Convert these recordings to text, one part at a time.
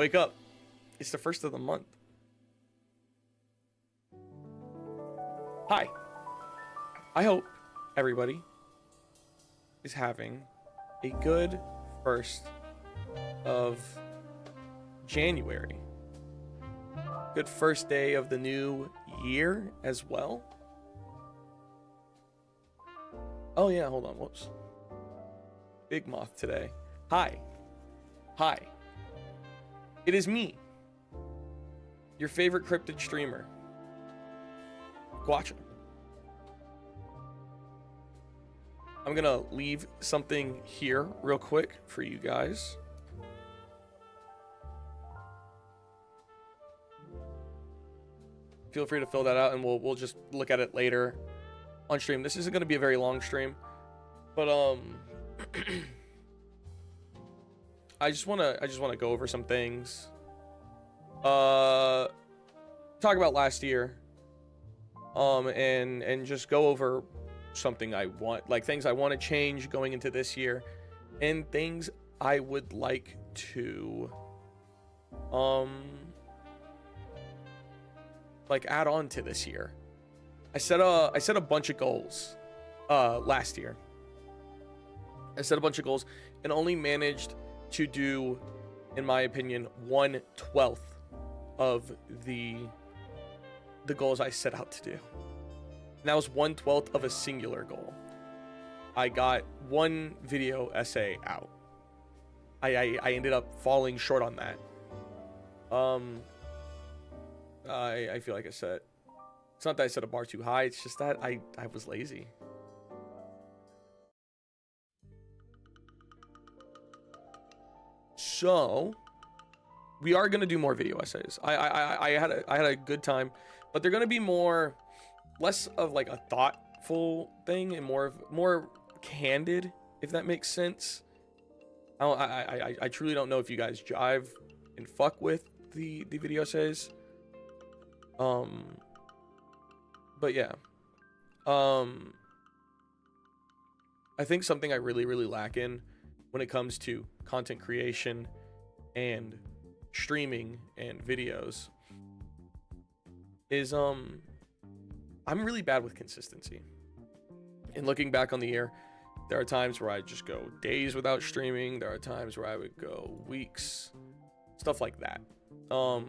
Wake up. It's the first of the month. Hi. I hope everybody is having a good first of January. Good first day of the new year as well. Oh yeah, hold on, whoops. Big Moth today. Hi. Hi. It is me, your favorite cryptid streamer. Watch him. I'm gonna leave something here real quick for you guys. Feel free to fill that out, and we'll just look at it later on stream. This isn't gonna be a very long stream, but I just wanna go over some things. Talk about last year. And just go over something I want, like things I want to change going into this year, and things I would like to like add on to this year. I set a bunch of goals last year. I set a bunch of goals and only managed to do, in my opinion, 1/12 of the goals I set out to do. And that was 1/12 of a singular goal. I got one video essay out. I ended up falling short on that. I feel like I set, it's not that I set a bar too high, it's just that I was lazy. So we are gonna do more video essays. I had a good time, but they're gonna be less of like a thoughtful thing and more candid, if that makes sense. I truly don't know if you guys jive and fuck with the video essays. But yeah. I think something I really lack in when it comes to content creation and streaming and videos is I'm really bad with consistency. And looking back on the year, there are times where I just go days without streaming. There are times where I would go weeks, stuff like that. I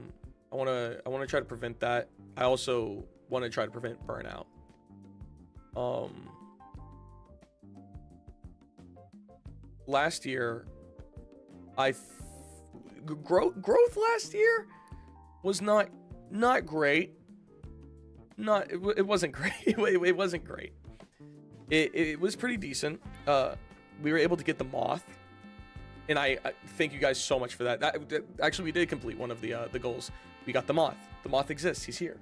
want to try to prevent that. I also want to try to prevent burnout. Last year, growth last year was not great. It wasn't great. It wasn't great. It was pretty decent. We were able to get the moth, and I thank you guys so much for that. Actually, we did complete one of the goals. We got the moth. The moth exists. He's here.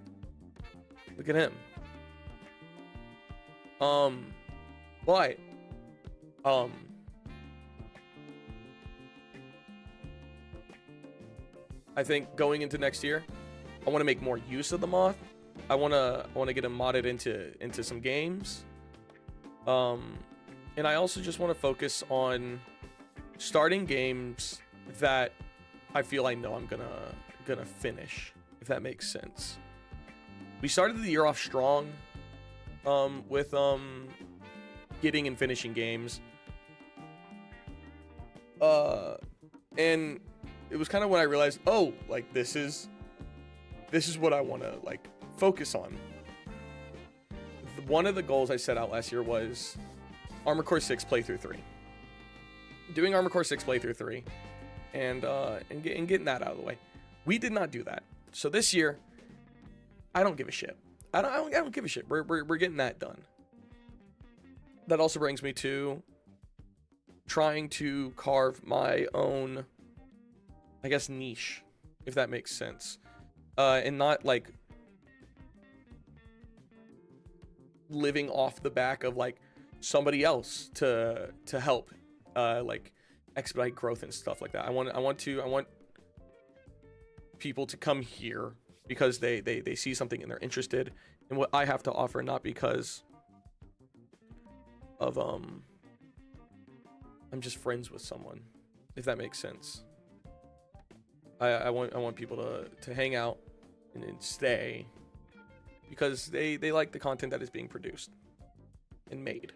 Look at him. But I think going into next year, I want to make more use of the moth. I want to get him modded into some games. And I also just want to focus on starting games that I feel I know I'm gonna finish, if that makes sense. We started the year off strong with getting and finishing games. And it was kind of when I realized, oh, like this is what I want to like focus on. One of the goals I set out last year was Armored Core 6 playthrough 3. Doing Armored Core 6 playthrough 3 and getting that out of the way. We did not do that. So this year, I don't give a shit. I don't give a shit. We're getting that done. That also brings me to trying to carve my own, I guess, niche, if that makes sense. And not like living off the back of like somebody else to help like expedite growth and stuff like that. I want people to come here because they see something and they're interested in what I have to offer, not because of I'm just friends with someone, if that makes sense. I want people to hang out and stay because they like the content that is being produced and made.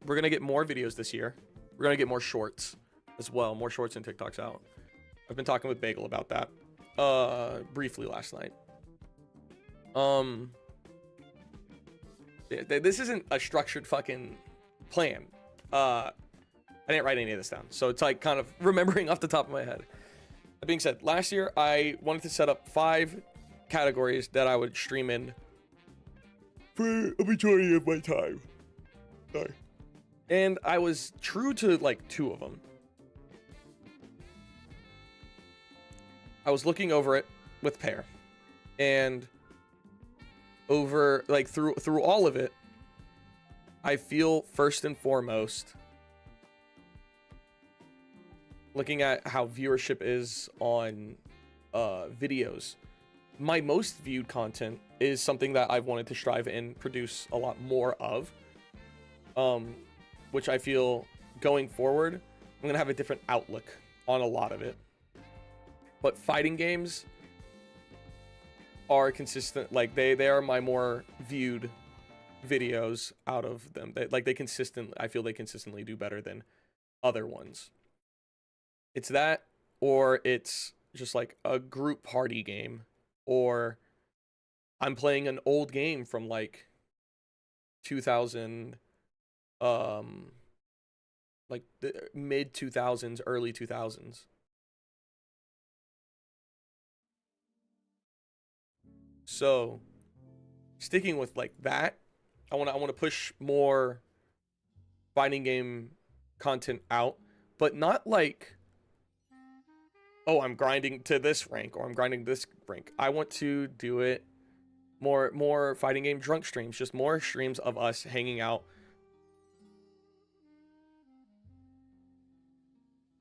We're gonna get more videos this year. We're gonna get more shorts as well, more shorts and TikToks out. I've been talking with Bagel about that briefly last night. This isn't a structured fucking plan. I didn't write any of this down, so it's like kind of remembering off the top of my head. That being said, last year I wanted to set up 5 categories that I would stream in for a majority of my time. Sorry. And I was true to like 2 of them. I was looking over it with Pear, and over like through all of it, I feel first and foremost, looking at how viewership is on videos, my most viewed content is something that I've wanted to strive and produce a lot more of, which I feel going forward I'm gonna have a different outlook on a lot of it. But fighting games are consistent, like they are my more viewed videos out of them. I feel they consistently do better than other ones. It's that, or it's just like a group party game, or I'm playing an old game from like 2000, like the mid 2000s, early 2000s. So sticking with like that, I want to push more fighting game content out, but not like, oh, I'm grinding to this rank or I'm grinding this rank. I want to do it more fighting game drunk streams, just more streams of us hanging out.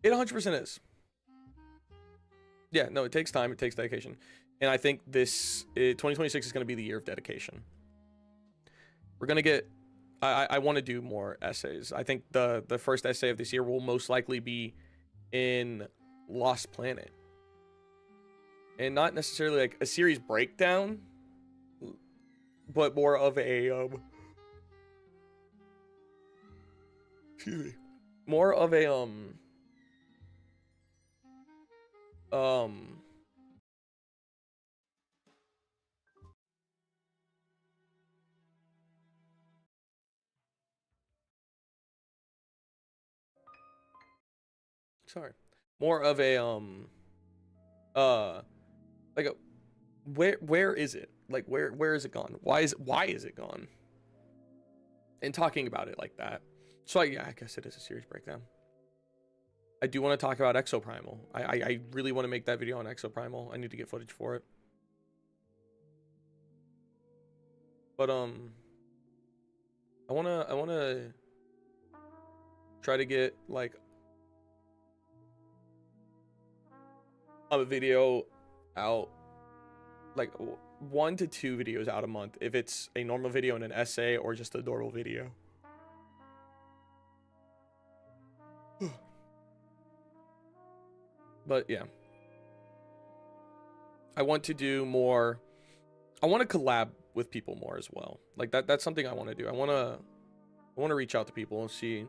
It 100% is. Yeah, no, it takes time, it takes dedication. And I think 2026 is going to be the year of dedication. We're going to get, I want to do more essays. I think the first essay of this year will most likely be in Lost Planet. And not necessarily like a series breakdown, but more of a, excuse me, more of a, sorry, more of a like a where is it, like where is it gone, why is it gone, and talking about it like that. So yeah, I guess it is a series breakdown. I do want to talk about Exoprimal. I really want to make that video on Exoprimal. I need to get footage for it, but I want to try to get like a video out, like 1 to 2 videos out a month, if it's a normal video and an essay or just a normal video. But yeah, I want to do more. I want to collab with people more as well. Like that's something I want to do. I want to reach out to people and see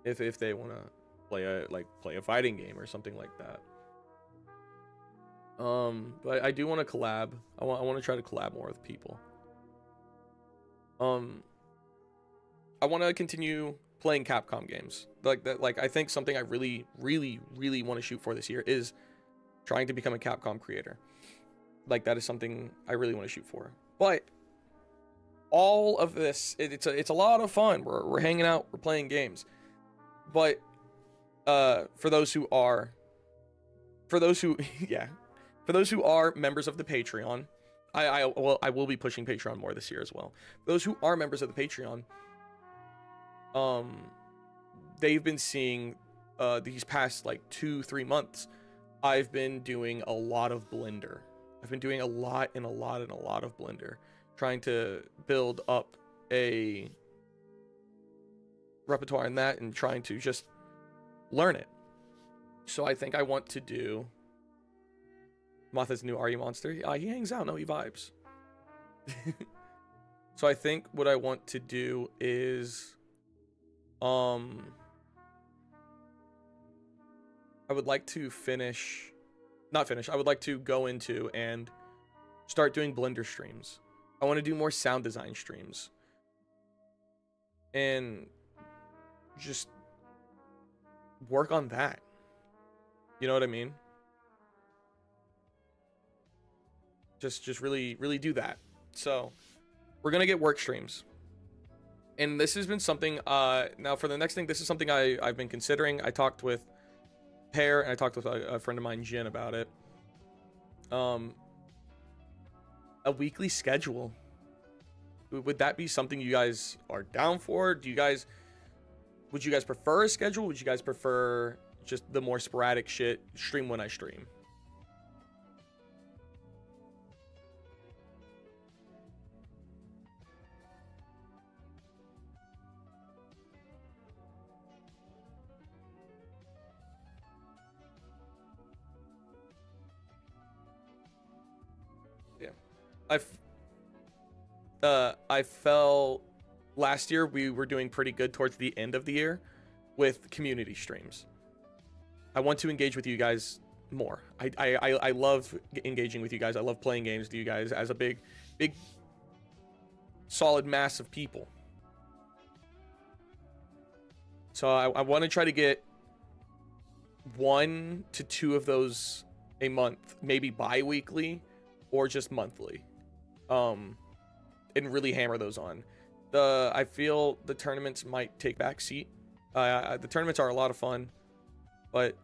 if they want to play a fighting game or something like that. But I do want to collab. I want to try to collab more with people. I want to continue playing Capcom games. Like that, like I think something I really want to shoot for this year is trying to become a Capcom creator. Like that is something I really want to shoot for. But all of this, it's a lot of fun. We're hanging out, we're playing games. But for those who are yeah, for those who are members of the Patreon, I will be pushing Patreon more this year as well. For those who are members of the Patreon, they've been seeing these past like 2-3 months, I've been doing a lot of Blender. I've been doing a lot of Blender, trying to build up a repertoire in that and trying to just learn it. So I think I want to do Motha's new RE monster. He hangs out, no, he vibes. So I think what I want to do is I would like to I would like to go into and start doing Blender streams. I want to do more sound design streams. And just work on that. You know what I mean? Just really do that. So we're gonna get work streams. And this has been something now for the next thing, this is something I've been considering. I talked with Pear and I talked with a friend of mine, Jin, about it. A weekly schedule. Would that be something you guys are down for? Would you guys prefer a schedule? Would you guys prefer just the more sporadic shit, stream when I stream? Yeah. I felt last year we were doing pretty good towards the end of the year with community streams. I want to engage with you guys more. I love engaging with you guys. I love playing games with you guys as a big solid mass of people. So I want to try to get 1 to 2 of those a month, maybe bi-weekly or just monthly. And really hammer those on. I feel the tournaments might take back seat. The tournaments are a lot of fun, but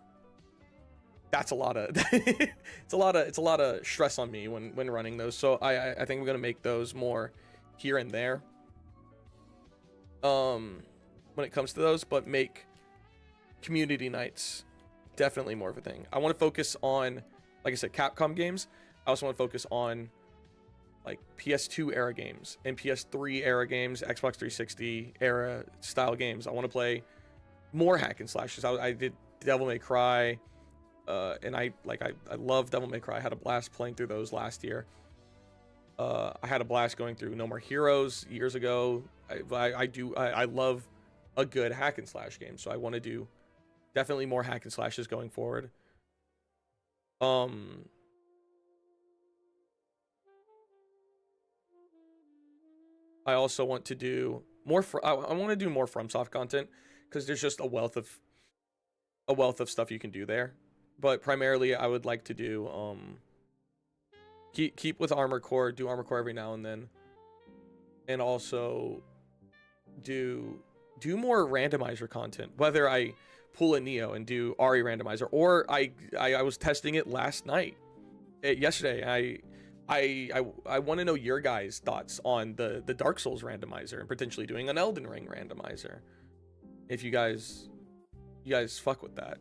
that's a lot of it's a lot of stress on me when running those. So I think we're gonna make those more here and there when it comes to those, but make community nights definitely more of a thing. I want to focus on, like I said, Capcom games. I also want to focus on like PS2 era games and PS3 era games, Xbox 360 era style games. I want to play more hack and slashes. I did Devil May Cry, and I love Devil May Cry. I had a blast playing through those last year. I had a blast going through No More Heroes years ago. I love a good hack and slash game, so I want to do definitely more hack and slashes going forward. I also want to do more. I want to do more FromSoft content because there's just a wealth of stuff you can do there. But primarily, I would like to do keep with Armor Core, do Armor Core every now and then, and also do more randomizer content. Whether I pull a Neo and do RE randomizer, or I was testing it last night, yesterday. I want to know your guys' thoughts on the Dark Souls randomizer and potentially doing an Elden Ring randomizer. If you guys fuck with that.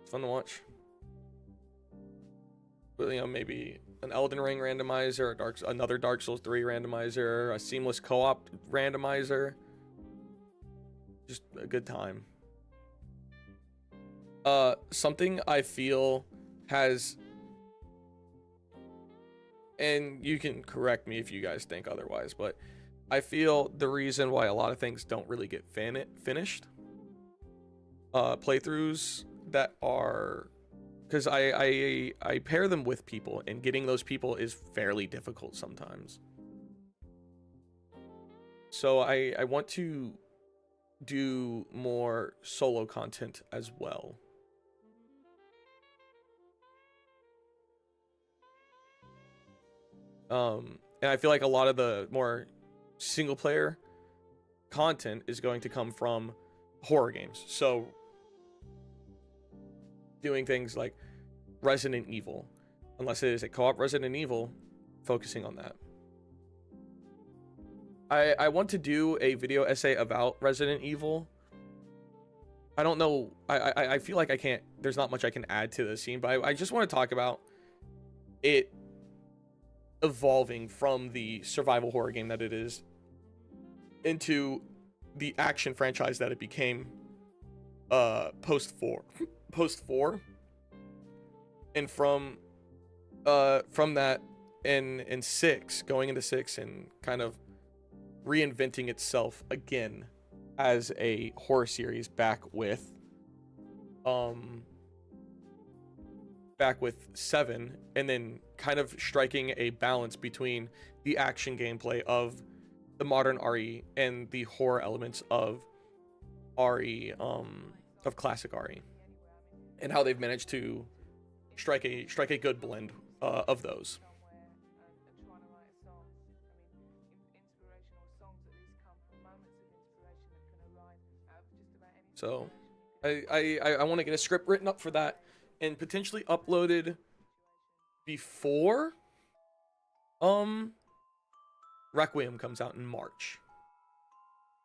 It's fun to watch. But, you know, maybe an Elden Ring randomizer, another Dark Souls 3 randomizer, a seamless co-op randomizer. Just a good time. Something I feel has, and you can correct me if you guys think otherwise, but I feel the reason why a lot of things don't really get finished, playthroughs that are, because I pair them with people, and getting those people is fairly difficult sometimes. So I want to do more solo content as well. And I feel like a lot of the more single player content is going to come from horror games. So doing things like Resident Evil, unless it is a co-op Resident Evil, focusing on that. I want to do a video essay about Resident Evil. I don't know. I feel like I can't. There's not much I can add to the scene, but I just want to talk about it evolving from the survival horror game that it is into the action franchise that it became post 4 and from that in 6 going into 6 and kind of reinventing itself again as a horror series back with 7, and then kind of striking a balance between the action gameplay of the modern RE and the horror elements of RE, of classic RE, and how they've managed to strike a good blend of those. So I want to get a script written up for that and potentially uploaded before Requiem comes out in March.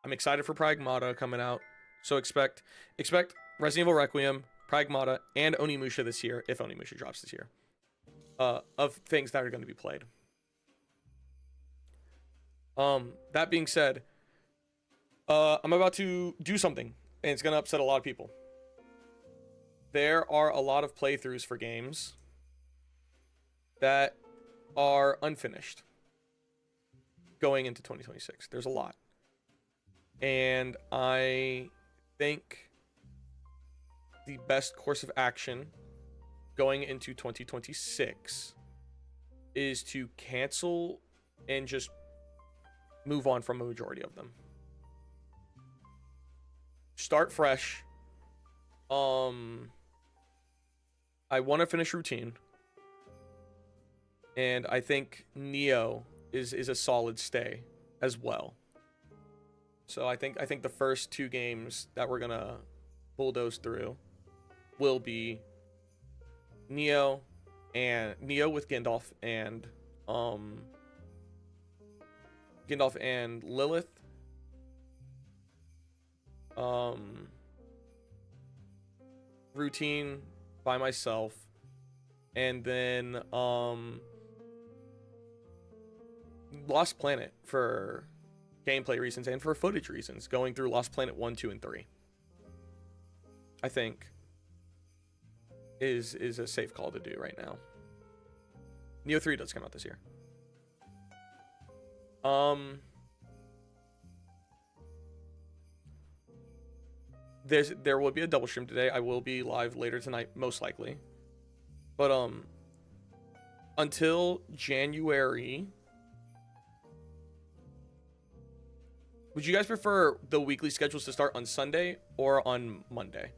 I'm excited for Pragmata coming out. So expect Resident Evil Requiem, Pragmata, and Onimusha this year, if Onimusha drops this year. Of things that are going to be played. That being said, I'm about to do something, and it's going to upset a lot of people. There are a lot of playthroughs for games that are unfinished going into 2026. There's a lot. And I think the best course of action going into 2026 is to cancel and just move on from a majority of them. Start fresh. I want to finish Routine, and I think Neo is a solid stay as well. So I think the first 2 games that we're gonna bulldoze through will be Neo with Gandalf and Lilith. Routine by myself, and then Lost Planet for gameplay reasons and for footage reasons, going through Lost Planet 1, 2, and 3. I think is a safe call to do right now. Neo 3 does come out this year. There will be a double stream today. I will be live later tonight, most likely. But until January, would you guys prefer the weekly schedules to start on Sunday or on Monday?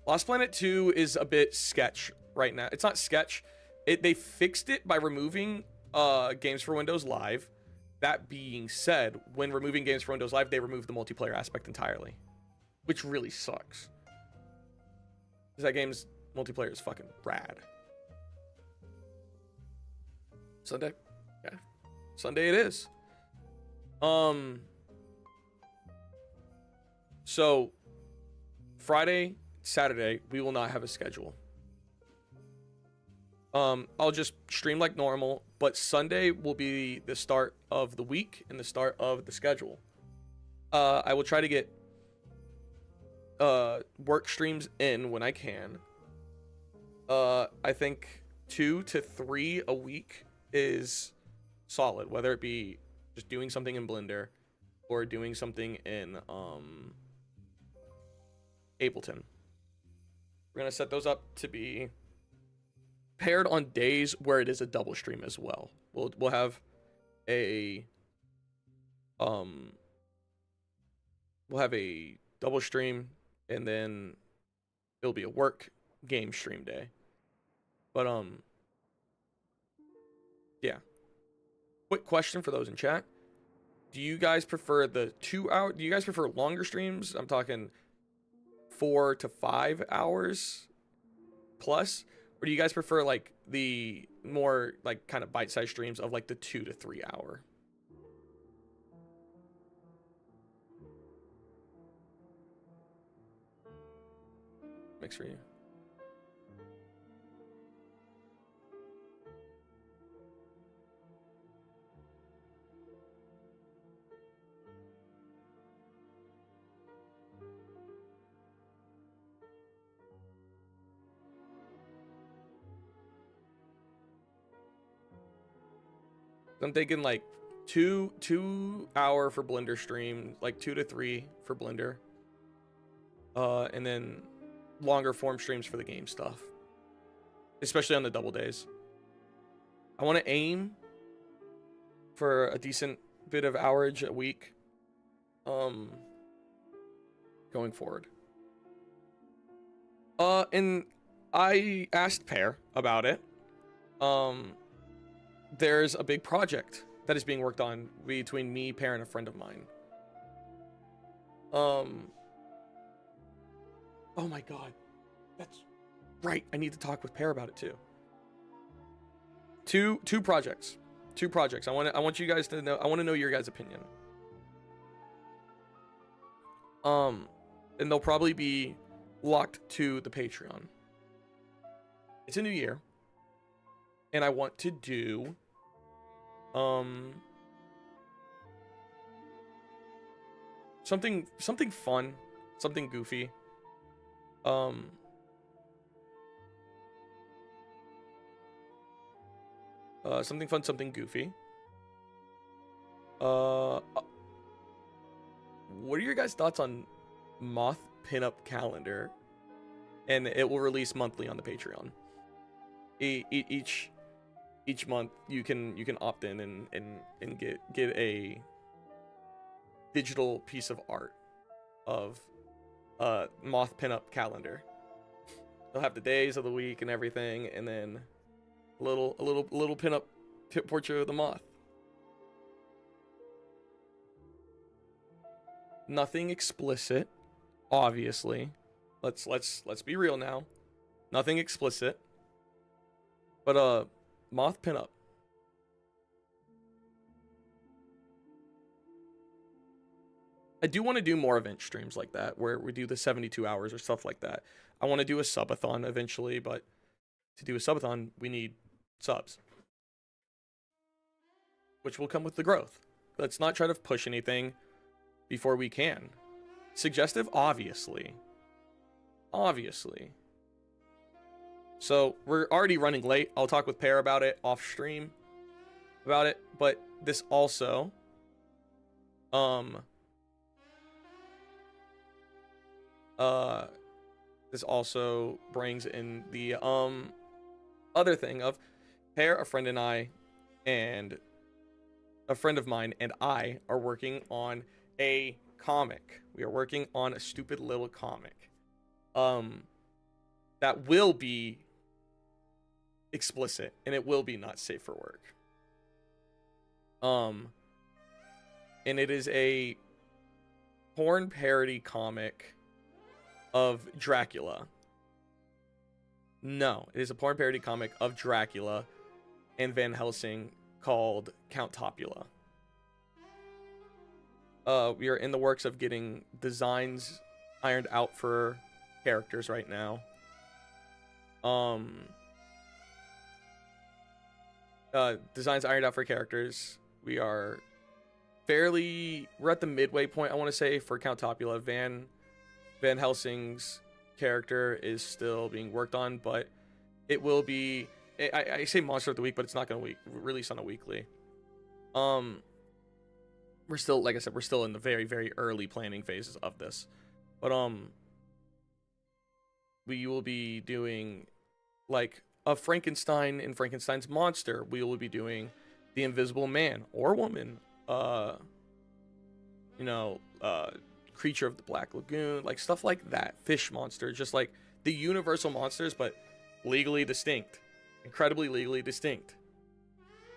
Lost Planet 2 is a bit sketch right now. It's not sketch. They fixed it by removing Games for Windows Live. That being said, when removing Games for Windows Live, they removed the multiplayer aspect entirely, which really sucks. Because that game's multiplayer is fucking rad. Sunday? Yeah. Sunday it is. So, Friday, Saturday, we will not have a schedule. I'll just stream like normal, but Sunday will be the start of the week and the start of the schedule. I will try to get work streams in when I can. I think 2 to 3 a week is solid, whether it be just doing something in Blender or doing something in Ableton. We're gonna set those up to be paired on days where it is a double stream as well. We'll have a double stream, and then it'll be a work game stream day. But yeah. Quick question for those in chat. Do you guys prefer the 2 hour? Do you guys prefer longer streams? I'm talking 4 to 5 hours plus. Or do you guys prefer like the more like kind of bite-sized streams of like the 2 to 3 hour? Mix for you. I'm thinking like 2 hour for Blender stream, like 2 to 3 for Blender. And then longer form streams for the game stuff, especially on the double days. I want to aim for a decent bit of hourage a week, going forward. And I asked Pear about it. There's a big project that is being worked on between me, Pear, and a friend of mine. Oh my god, that's right. I need to talk with Pear about it too. Two projects. I want you guys to know. I want to know your guys' opinion. And they'll probably be locked to the Patreon. It's a new year, and I want to do something fun, something goofy. Something fun, something goofy. What are your guys' thoughts on Moth Pinup Calendar? And it will release monthly on the Patreon. Each month you can opt in and get a digital piece of art of Moth Pinup Calendar. They'll have the days of the week and everything, and then a little pinup portrait of the moth. Nothing explicit, obviously. Let's be real now. Nothing explicit. But moth pinup. I do want to do more event streams like that, where we do the 72 hours or stuff like that. I want to do a subathon eventually, but to do a subathon, we need subs, which will come with the growth. Let's not try to push anything before we can. Suggestive, obviously. So we're already running late. I'll talk with Pear about it off stream about it, but this also this also brings in the other thing of Pear, a friend and I, and a friend of mine and I are working on a comic. We are working on a stupid little comic that will be explicit, and it will be not safe for work. And it is a porn parody comic of Dracula. No, it is a porn parody comic of Dracula and Van Helsing called Count Topula. We are in the works of getting designs ironed out for characters right now. Designs ironed out for characters. We're at the midway point, I want to say, for Count Topula. Van Helsing's character is still being worked on, but it will be, I say monster of the week, but it's not going to release on a weekly. We're still, like I said, we're still in the very, very early planning phases of this. But we will be doing like a Frankenstein and Frankenstein's monster. We will be doing the Invisible Man or Woman, creature of the Black Lagoon, like stuff like that. Fish monster, just like the universal monsters, but legally distinct, incredibly legally distinct.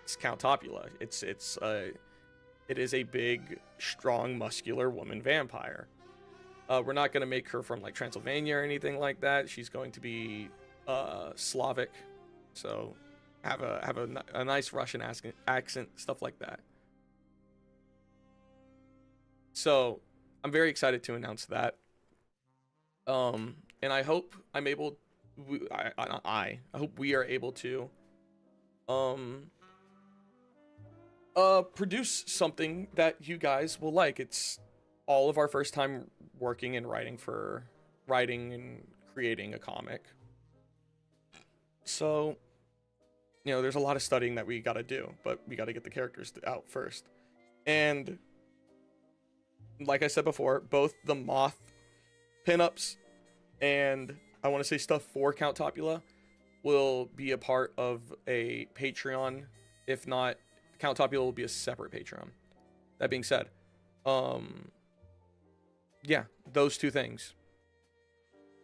It's Count Topula. It is a big, strong, muscular woman vampire. We're not going to make her from like Transylvania or anything like that. She's going to be Slavic, so have a nice Russian accent, stuff like that. So I'm very excited to announce that. And I hope I'm able. I hope we are able to produce something that you guys will like. It's all of our first time working and writing and creating a comic. So you know, there's a lot of studying that we got to do, but we got to get the characters out first. And like I said before, both the Moth pinups and I want to say stuff for Count Topula will be a part of a Patreon. If not, Count Topula will be a separate Patreon. That being said, yeah, those two things.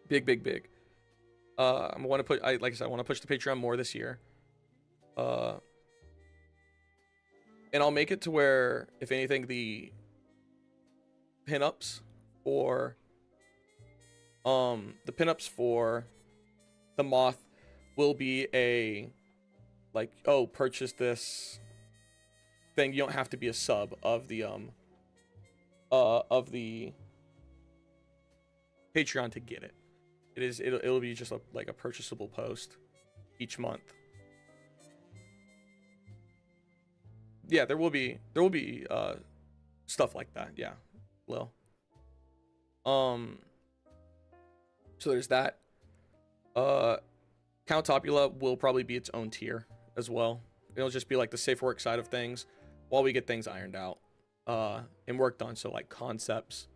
Big. I want to put, like I said, I want to push the Patreon more this year. And I'll make it to where, if anything, the pinups or the pinups for the Moth will be a like, oh, purchase this thing. You don't have to be a sub of the Patreon to get it. It'll be just like a purchasable post each month. Yeah, there will be stuff like that. Yeah, Lil. So there's that. Count Topula will probably be its own tier as well. It'll just be like the safe work side of things while we get things ironed out and worked on. So like concepts,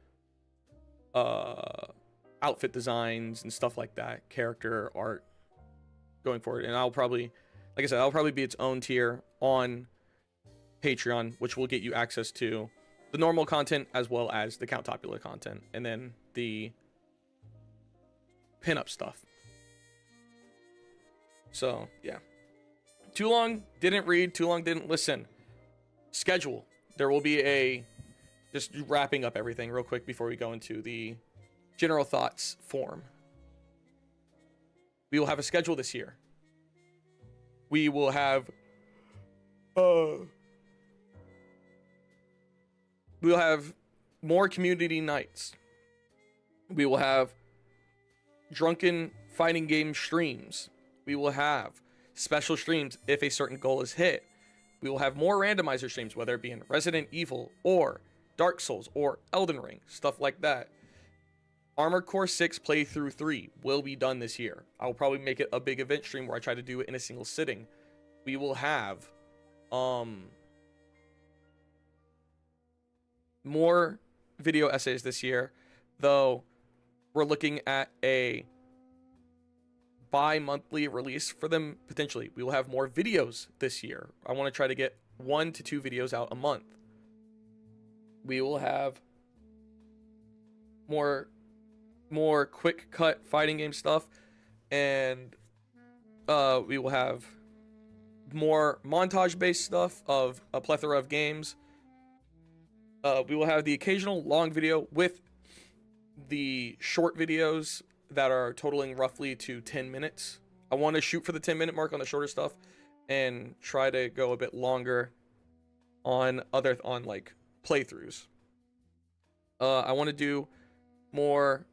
outfit designs and stuff like that, character art going forward. And I'll probably, like I said, I'll probably be its own tier on Patreon, which will get you access to the normal content as well as the Count Topula content, and then the pinup stuff. So yeah, too long didn't read, too long didn't listen. Schedule. There will be a, just wrapping up everything real quick before we go into the general thoughts form. We will have a schedule this year. We will have more community nights. We will have drunken fighting game streams. We will have special streams if a certain goal is hit. We will have more randomizer streams, whether it be in Resident Evil or Dark Souls or Elden Ring, stuff like that. Armored Core 6 playthrough 3 will be done this year. I will probably make it a big event stream where I try to do it in a single sitting. We will have more video essays this year, though we're looking at a bi-monthly release for them potentially. We will have more videos this year. I want to try to get 1 to 2 videos out a month. We will have more quick cut fighting game stuff, and we will have more montage based stuff of a plethora of games. We will have the occasional long video with the short videos that are totaling roughly to 10 minutes. I want to shoot for the 10-minute mark on the shorter stuff and try to go a bit longer on like playthroughs. I want to do more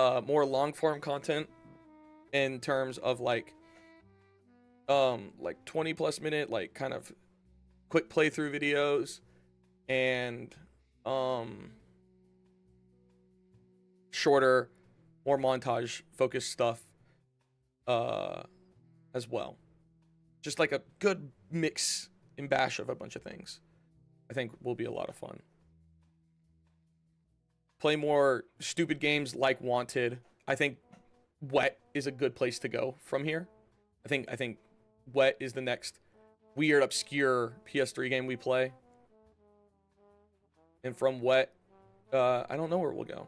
long form content in terms of like 20 plus minute like kind of quick playthrough videos and shorter, more montage focused stuff as well. Just like a good mix and bash of a bunch of things. I think will be a lot of fun. Play more stupid games like Wanted. I think Wet is a good place to go from here. I think Wet is the next weird, obscure PS3 game we play. And from Wet, I don't know where we'll go.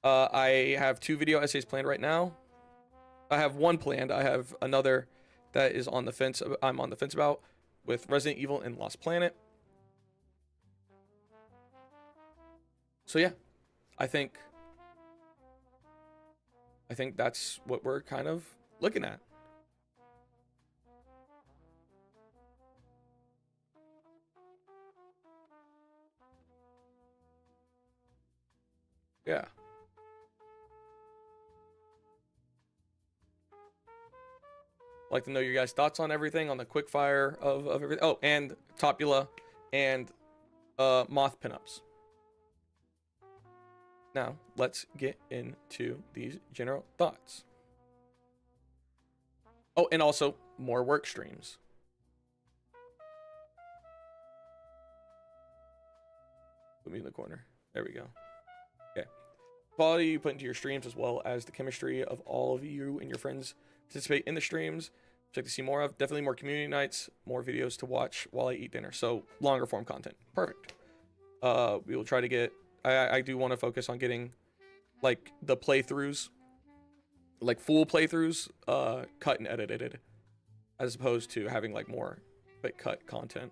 I have 2 video essays planned right now. I have 1 planned. I have another that is on the fence. I'm on the fence about with Resident Evil and Lost Planet. So yeah, I think that's what we're kind of looking at. Yeah. I'd like to know your guys' thoughts on everything, on the quick fire of everything. Oh, and Topula and Moth pinups. Now, let's get into these general thoughts. Oh, and also more work streams. Put me in the corner. There we go. Okay. Quality you put into your streams, as well as the chemistry of all of you and your friends participate in the streams. I'd like to see more of. Definitely more community nights, more videos to watch while I eat dinner. So longer form content. Perfect. We will try to get. I do want to focus on getting like the playthroughs, like full playthroughs, cut and edited, as opposed to having like more quick cut content.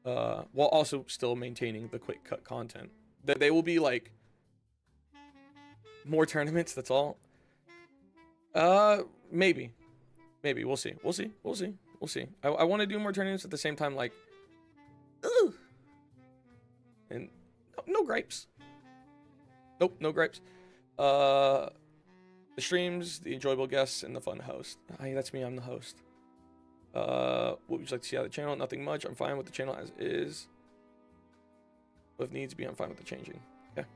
While also still maintaining the quick cut content. They will be like more tournaments. That's all. Maybe we'll see. I want to do more tournaments at the same time. Like, ugh. And no gripes. Nope, no gripes. The streams, the enjoyable guests, and the fun host. Hi, that's me. I'm the host. What would you like to see out of the channel? Nothing much. I'm fine with the channel as is. But if needs be, I'm fine with the changing. Okay.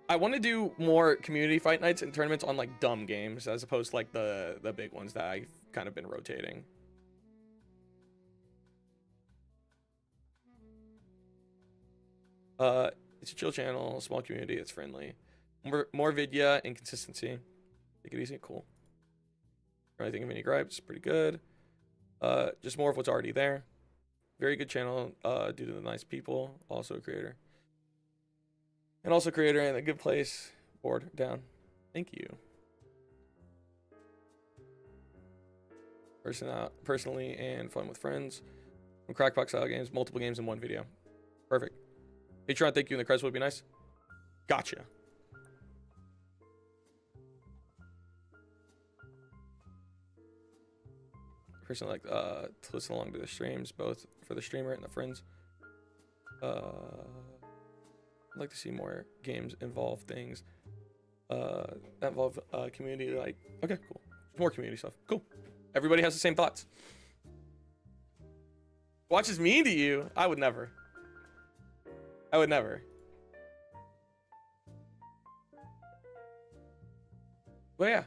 I want to do more community fight nights and tournaments on like dumb games as opposed to like the big ones that I've kind of been rotating. It's a chill channel, small community, it's friendly. More vidya and consistency. Take it easy, cool. I think of any gripes, pretty good. Just more of what's already there. Very good channel, due to the nice people. Also a creator. And also creator in a good place. Board down. Thank you. Personally and fun with friends. From crackbox style games, multiple games in one video. Perfect. Patreon, thank you, and the crest would be nice. Gotcha. Personally, like to listen along to the streams, both for the streamer and the friends. I'd like to see more games involve things that involve community. Like, okay, cool. More community stuff. Cool. Everybody has the same thoughts. Watch is mean to you. I would never. I would never. But yeah.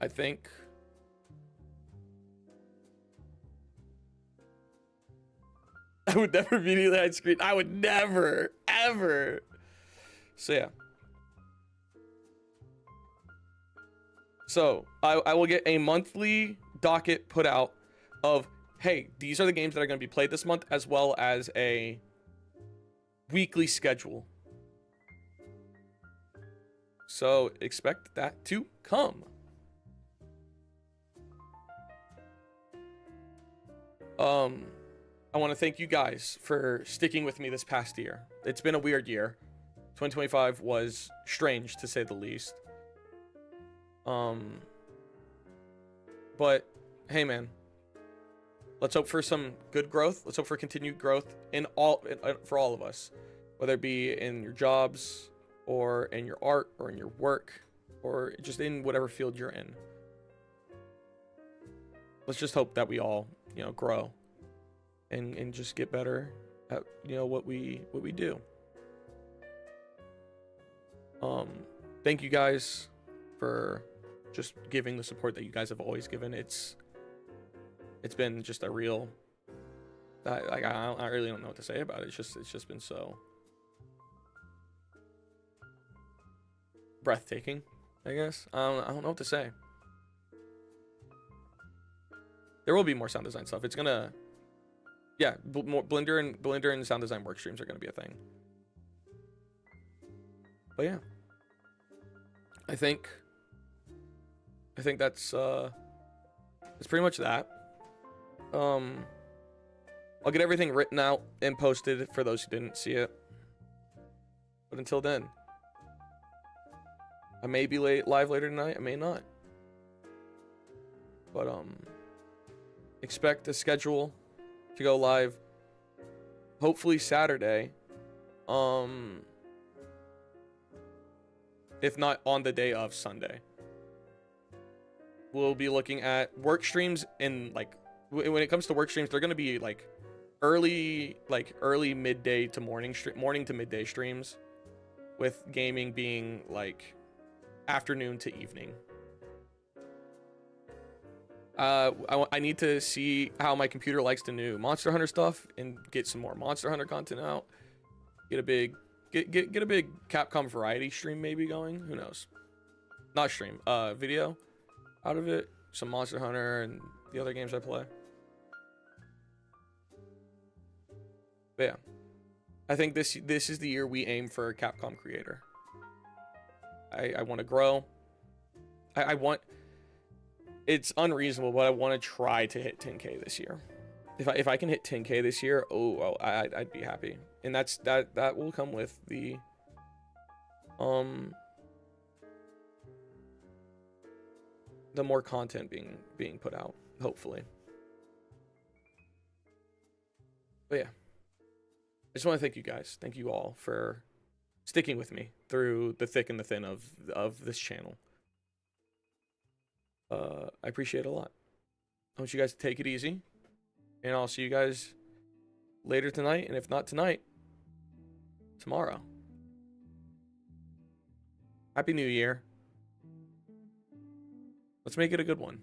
I think I would never immediately hide screen. I would never, ever. So yeah. So I will get a monthly docket put out of, hey, these are the games that are going to be played this month, as well as a weekly schedule. So expect that to come. I want to thank you guys for sticking with me this past year. It's been a weird year. 2025 was strange, to say the least. But hey, man, let's hope for some good growth. Let's hope for continued growth for all of us, whether it be in your jobs or in your art or in your work or just in whatever field you're in. Let's just hope that we all, grow and just get better at, what we do. Thank you guys for just giving the support that you guys have always given. It's been just a real, I really don't know what to say about it. It's just been so breathtaking, I guess. I don't know what to say. There will be more sound design stuff. It's gonna, yeah, more Blender and sound design work streams are gonna be a thing. But yeah, I think that's pretty much that. I'll get everything written out and posted for those who didn't see it. But until then, I may be live later tonight. I may not. But expect the schedule to go live hopefully Saturday. If not on the day of Sunday. We'll be looking at work streams in when it comes to work streams, they're going to be early midday to morning to midday streams with gaming being like afternoon to evening. I need to see how my computer likes the new Monster Hunter stuff and get some more Monster Hunter content out. Get a big Capcom variety stream maybe going. Who knows? Not stream, video out of it. Some Monster Hunter and the other games I play. But yeah, I think this is the year we aim for a Capcom creator. I want to grow. I want. It's unreasonable, but I want to try to hit 10K this year. If I can hit 10K this year, I'd be happy. And that will come with the more content being put out, hopefully. But yeah, I just want to thank you guys. Thank you all for sticking with me through the thick and the thin of this channel. I appreciate it a lot. I want you guys to take it easy, and I'll see you guys later tonight, and if not tonight, tomorrow. Happy New Year. Let's make it a good one.